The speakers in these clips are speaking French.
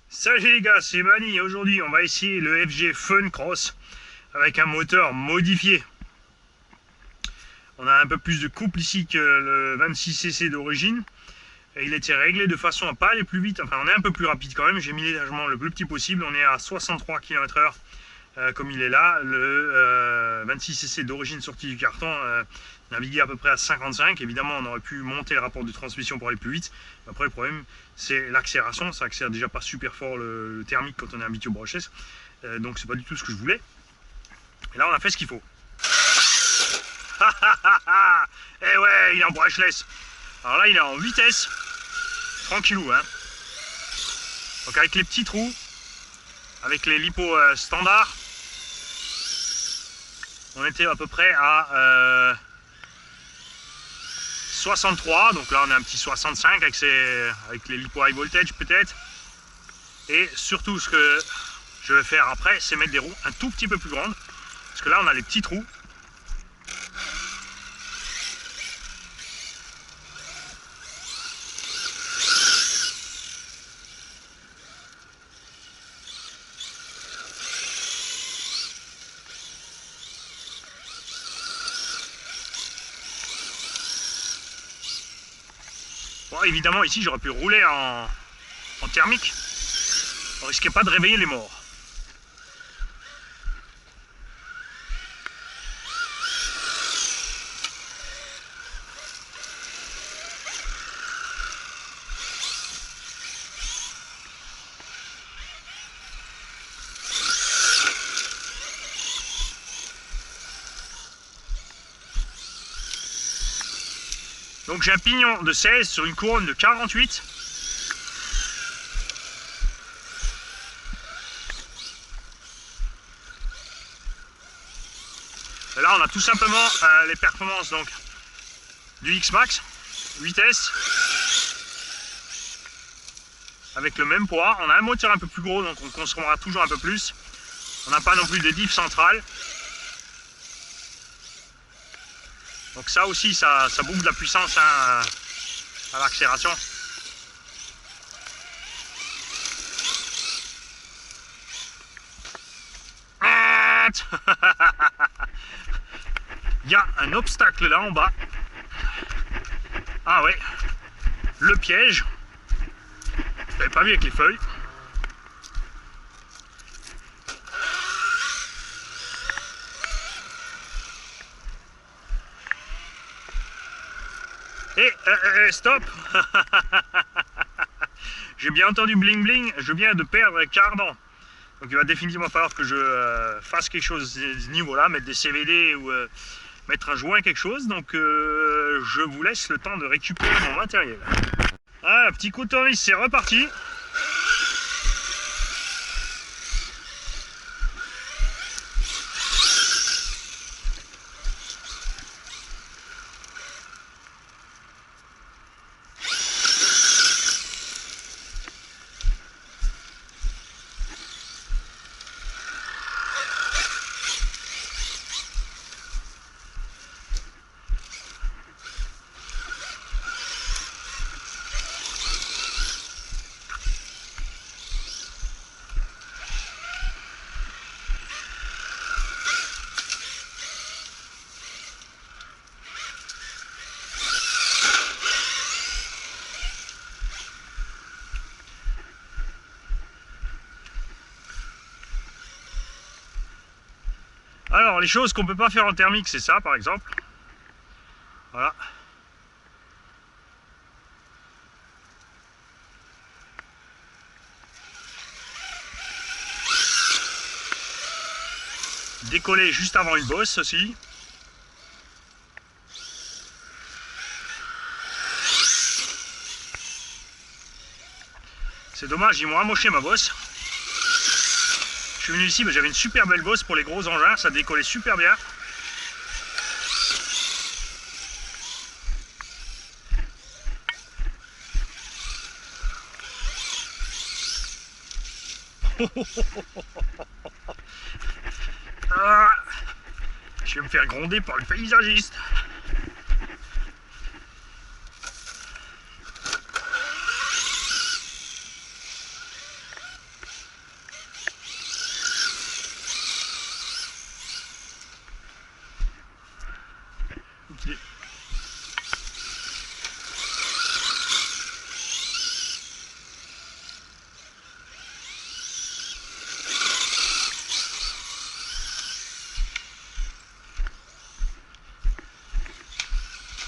Salut les gars, c'est Mani. Aujourd'hui, on va essayer le FG Fun Cross avec un moteur modifié. On a un peu plus de couple ici que le 26cc d'origine. Il a été réglé de façon à pas aller plus vite. Enfin, on est un peu plus rapide quand même. J'ai mis l'énergement le plus petit possible. On est à 63 km/h comme il est là. Le 26cc d'origine sorti du carton naviguait à peu près à 55. Évidemment, on aurait pu monter le rapport de transmission pour aller plus vite. Après, le problème, c'est l'accélération. Ça accélère déjà pas super fort le thermique quand on est habitué au brushless. Donc, c'est pas du tout ce que je voulais. Et là, on a fait ce qu'il faut. Et ouais, il est en brushless. Alors là, il est en vitesse. Tranquillou, hein. Donc, avec les petits trous, avec les lipos standards, on était à peu près à 63, donc là on est un petit 65 avec les lipos high voltage peut-être. Et surtout ce que je vais faire après, c'est mettre des roues un tout petit peu plus grandes, parce que là on a les petits trous. Bon, évidemment ici j'aurais pu rouler en thermique, on risquait pas de réveiller les morts. Donc j'ai un pignon de 16 sur une couronne de 48. Et là on a tout simplement les performances donc du X-Max 8S avec le même poids. On a un moteur un peu plus gros donc on consommera toujours un peu plus. On n'a pas non plus de diff centrale. Donc ça aussi, ça bouffe de la puissance hein, à l'accélération. Il y a un obstacle là en bas. Ah ouais, le piège. Je l'avais pas vu avec les feuilles. Et stop. J'ai bien entendu bling bling, je viens de perdre cardan. Donc il va définitivement falloir que je fasse quelque chose de ce niveau-là, mettre des CVD ou mettre un joint, quelque chose. Donc je vous laisse le temps de récupérer mon matériel. Ah, petit coup de tournevis, c'est reparti. Alors les choses qu'on peut pas faire en thermique, c'est ça par exemple. Voilà. Décoller juste avant une bosse aussi. C'est dommage, ils m'ont amoché ma bosse. Je suis venu ici, mais j'avais une super belle bosse pour les gros engins, ça décollait super bien. Ah, je vais me faire gronder par le paysagiste.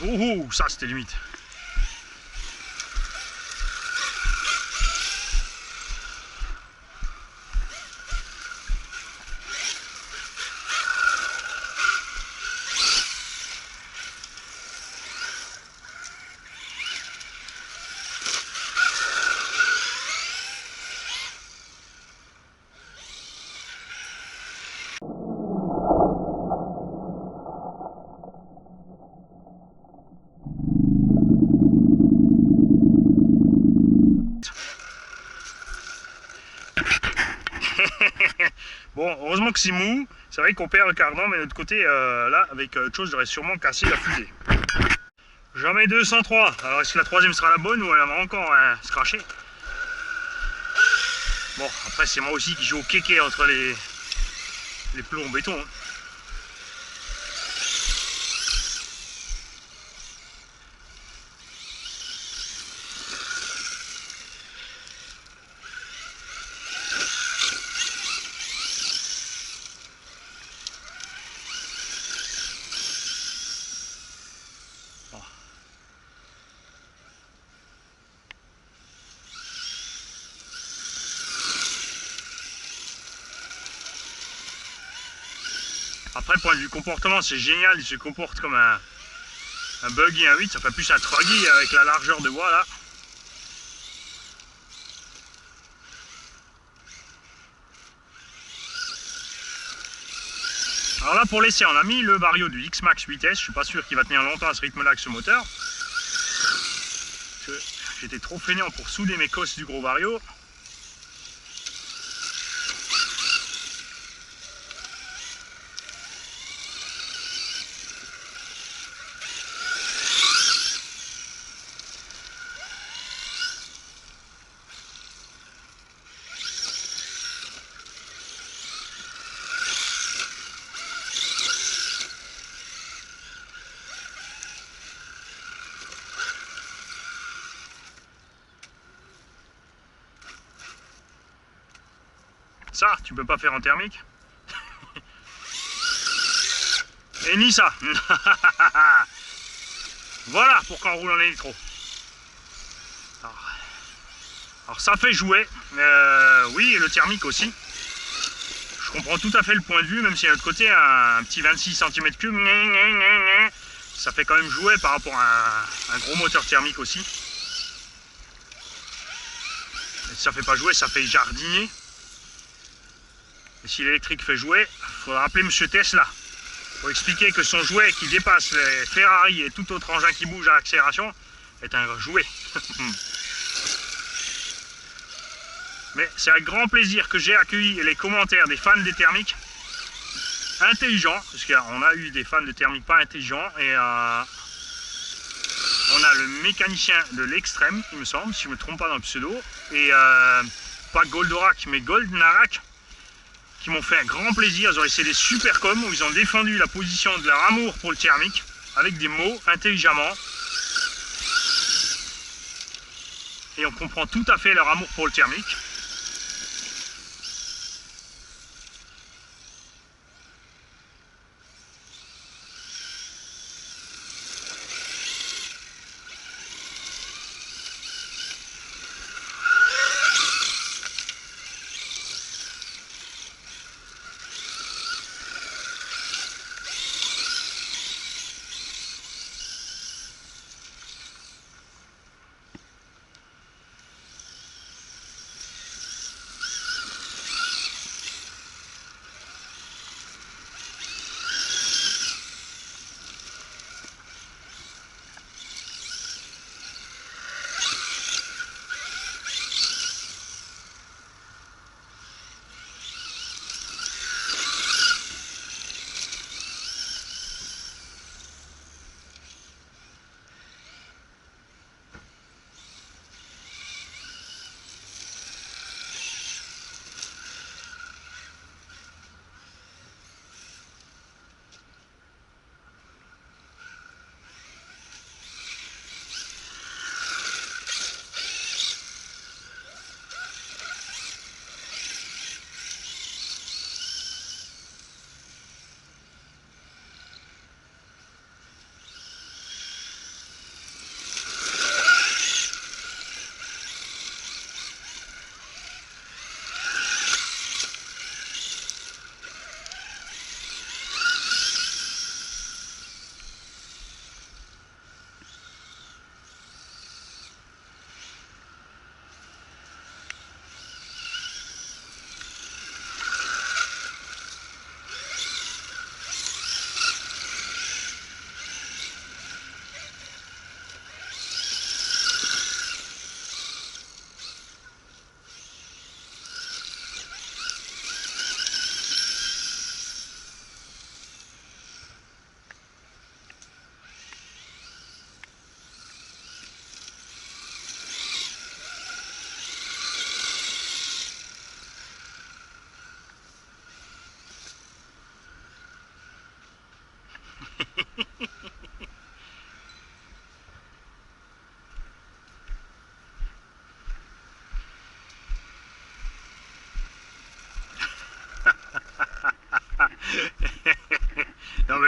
Oh, ça c'était limite. Bon, heureusement que c'est mou. C'est vrai qu'on perd le cardan, mais de l'autre côté, là, avec autre chose, j'aurais sûrement cassé la fusée. J'en mets 203. Alors, est-ce que la troisième sera la bonne ou elle va encore scratcher? Bon, après, c'est moi aussi qui joue au kéké entre les plombs en béton. Hein. Après, point de vue comportement, c'est génial. Il se comporte comme un buggy, un 8. Ça fait plus un truggy avec la largeur de bois là. Alors là, pour l'essai, on a mis le Vario du X-Max 8S. Je suis pas sûr qu'il va tenir longtemps à ce rythme-là avec ce moteur. J'étais trop fainéant pour souder mes cosses du gros Vario. Ça, tu peux pas faire en thermique. Et ni ça. Voilà pourquoi on roule en électro. Alors ça fait jouer. Oui, et le thermique aussi. Je comprends tout à fait le point de vue, même si à l'autre côté, un petit 26 cm3, ça fait quand même jouer par rapport à un gros moteur thermique aussi. Et si ça fait pas jouer, ça fait jardiner. Et si l'électrique fait jouer, il faudra appeler Monsieur Tesla pour expliquer que son jouet qui dépasse les Ferrari et tout autre engin qui bouge à l'accélération est un jouet. Mais c'est avec grand plaisir que j'ai accueilli les commentaires des fans des thermiques intelligents, parce qu'on a eu des fans de thermiques pas intelligents, et on a le mécanicien de l'extrême, il me semble, si je ne me trompe pas dans le pseudo, et pas Goldorak, mais Goldnarak, qui m'ont fait un grand plaisir. Ils ont essayé des super coms où ils ont défendu la position de leur amour pour le thermique avec des mots intelligemment. Et on comprend tout à fait leur amour pour le thermique.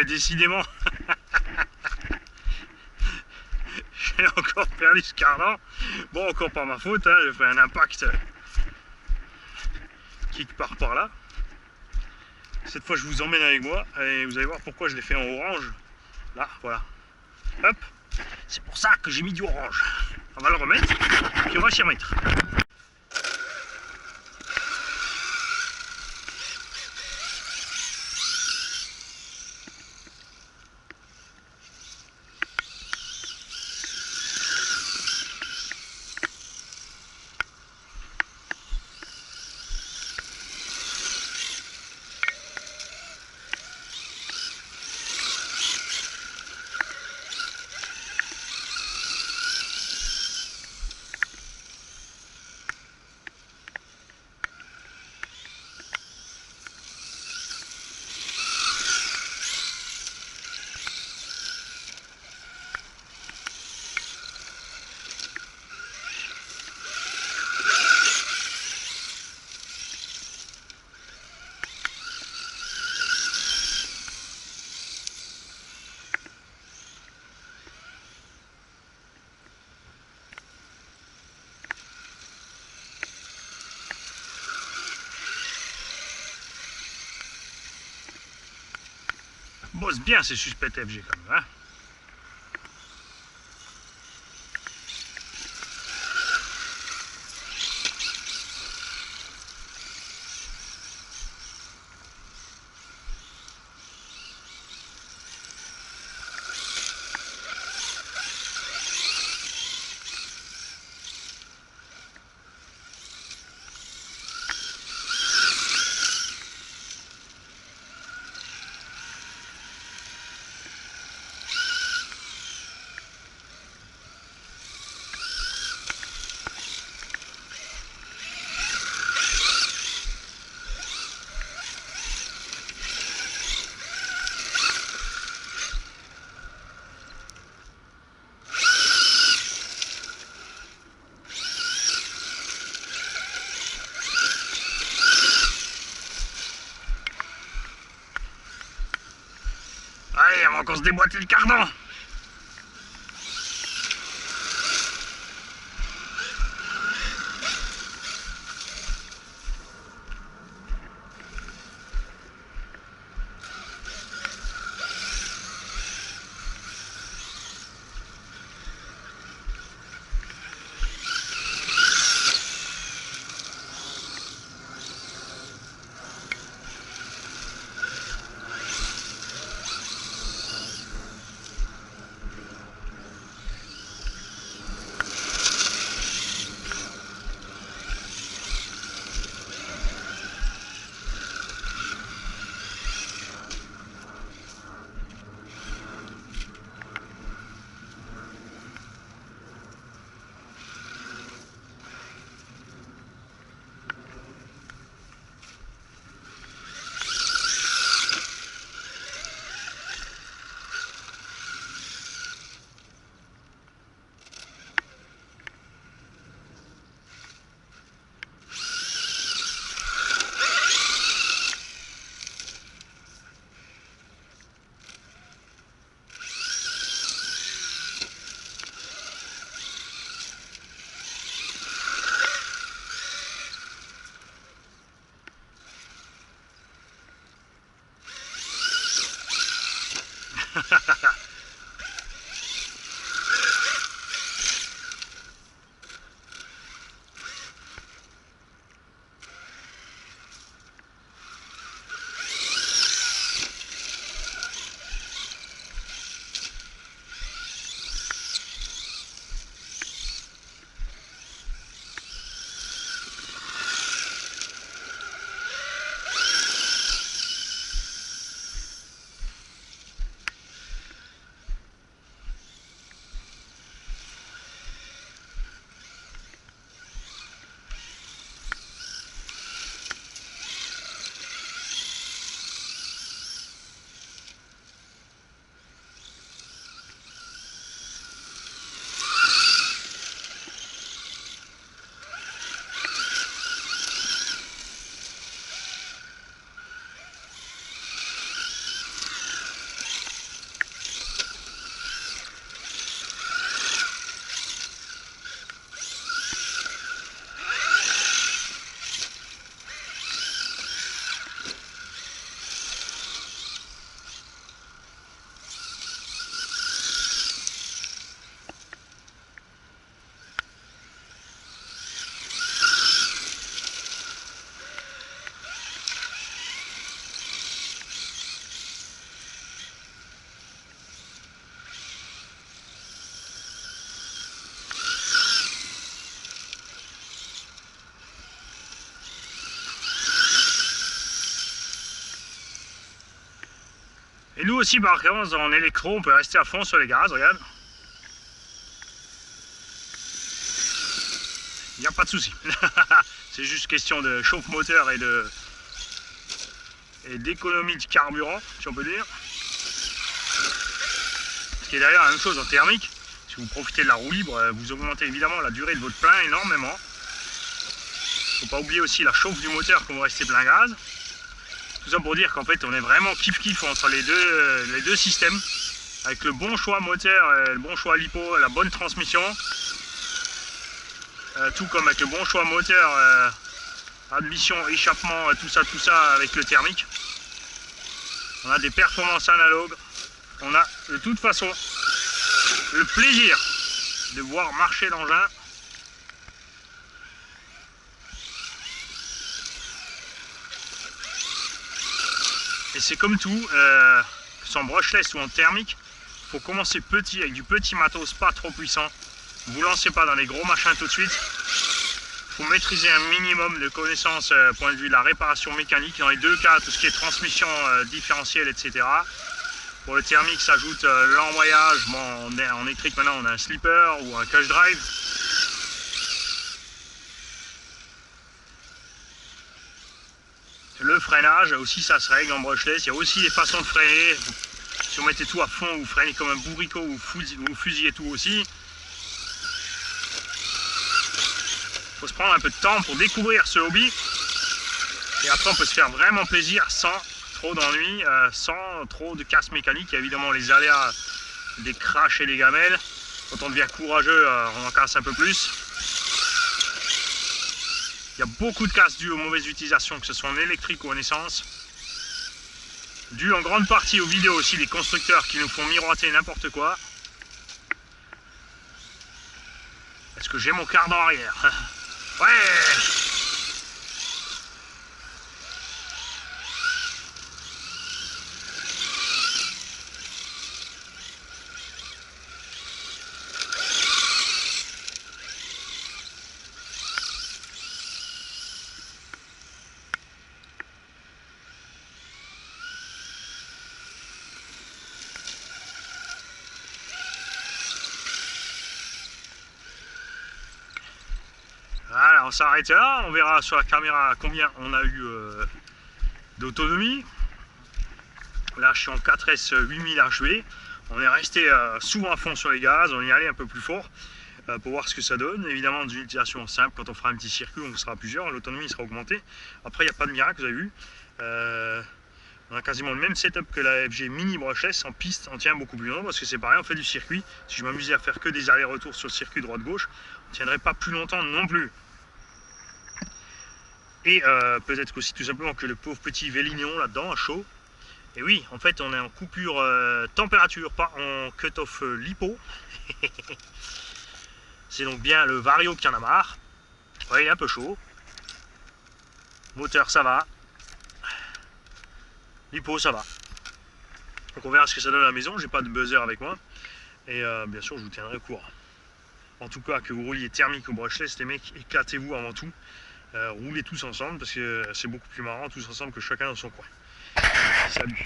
mais décidément, j'ai encore perdu ce cardan. Bon, encore pas ma faute, hein, j'ai fait un impact quelque part par là. Cette fois, je vous emmène avec moi et vous allez voir pourquoi je l'ai fait en orange. Là, voilà. Hop, c'est pour ça que j'ai mis du orange. On va le remettre, puis on va s'y remettre. Bosse bien ces suspects FG quand même, hein. Allez, on va encore se déboîter le cardan. Et nous aussi, par contre, en électro, on peut rester à fond sur les gaz, regarde. Il n'y a pas de souci. C'est juste question de chauffe-moteur et d'économie de carburant, si on peut dire. Ce qui est d'ailleurs la même chose en thermique. Si vous profitez de la roue libre, vous augmentez évidemment la durée de votre plein énormément. Il ne faut pas oublier aussi la chauffe du moteur quand vous restez plein gaz. Tout ça pour dire qu'en fait on est vraiment kiff-kiff entre les deux systèmes. Avec le bon choix moteur, le bon choix lipo, la bonne transmission. Tout comme avec le bon choix moteur, admission, échappement, tout ça avec le thermique. On a des performances analogues. On a de toute façon le plaisir de voir marcher l'engin. Et c'est comme tout, que ce soit en brushless ou en thermique, il faut commencer petit, avec du petit matos, pas trop puissant. Ne vous lancez pas dans les gros machins tout de suite. Il faut maîtriser un minimum de connaissances point de vue de la réparation mécanique. Dans les deux cas, tout ce qui est transmission différentielle, etc. Pour le thermique, s'ajoute l'embrayage. Bon, en électrique, maintenant, on a un slipper ou un cash drive. Le freinage, aussi, ça se règle en brushless. Il y a aussi des façons de freiner. Si vous mettez tout à fond, vous freinez comme un bourricot, vous fusillez tout aussi. Il faut se prendre un peu de temps pour découvrir ce hobby. Et après, on peut se faire vraiment plaisir sans trop d'ennuis, sans trop de casse mécanique. Il y a évidemment les aléas des crashs et des gamelles. Quand on devient courageux, on en casse un peu plus. Il y a beaucoup de casses dues aux mauvaises utilisations, que ce soit en électrique ou en essence. Dû en grande partie aux vidéos aussi des constructeurs qui nous font miroiter n'importe quoi. Est-ce que j'ai mon cardan arrière? Ouais! Voilà, on s'arrête là, on verra sur la caméra combien on a eu d'autonomie. Là, je suis en 4S 8000 HV. On est resté souvent à fond sur les gaz, on y allait un peu plus fort pour voir ce que ça donne. Évidemment, d'une utilisation simple, quand on fera un petit circuit, on sera plusieurs, l'autonomie sera augmentée. Après, il n'y a pas de miracle, vous avez vu. On a quasiment le même setup que la FG Mini Brushless. En piste, on tient beaucoup plus longtemps parce que c'est pareil, on fait du circuit. Si je m'amusais à faire que des allers-retours sur le circuit droite-gauche, on ne tiendrait pas plus longtemps non plus. Et peut-être aussi tout simplement que le pauvre petit Vélignon là-dedans, à chaud. Et oui, en fait, on est en coupure température, pas en cut-off lipo. C'est donc bien le Vario qui en a marre. Ouais, il est un peu chaud. Moteur, ça va. Lipo, ça va. Donc on verra ce que ça donne à la maison. J'ai pas de buzzer avec moi. Et bien sûr, je vous tiendrai au courant. En tout cas, que vous rouliez thermique ou brushless, les mecs, éclatez-vous avant tout. Roulez tous ensemble parce que c'est beaucoup plus marrant tous ensemble que chacun dans son coin. Salut!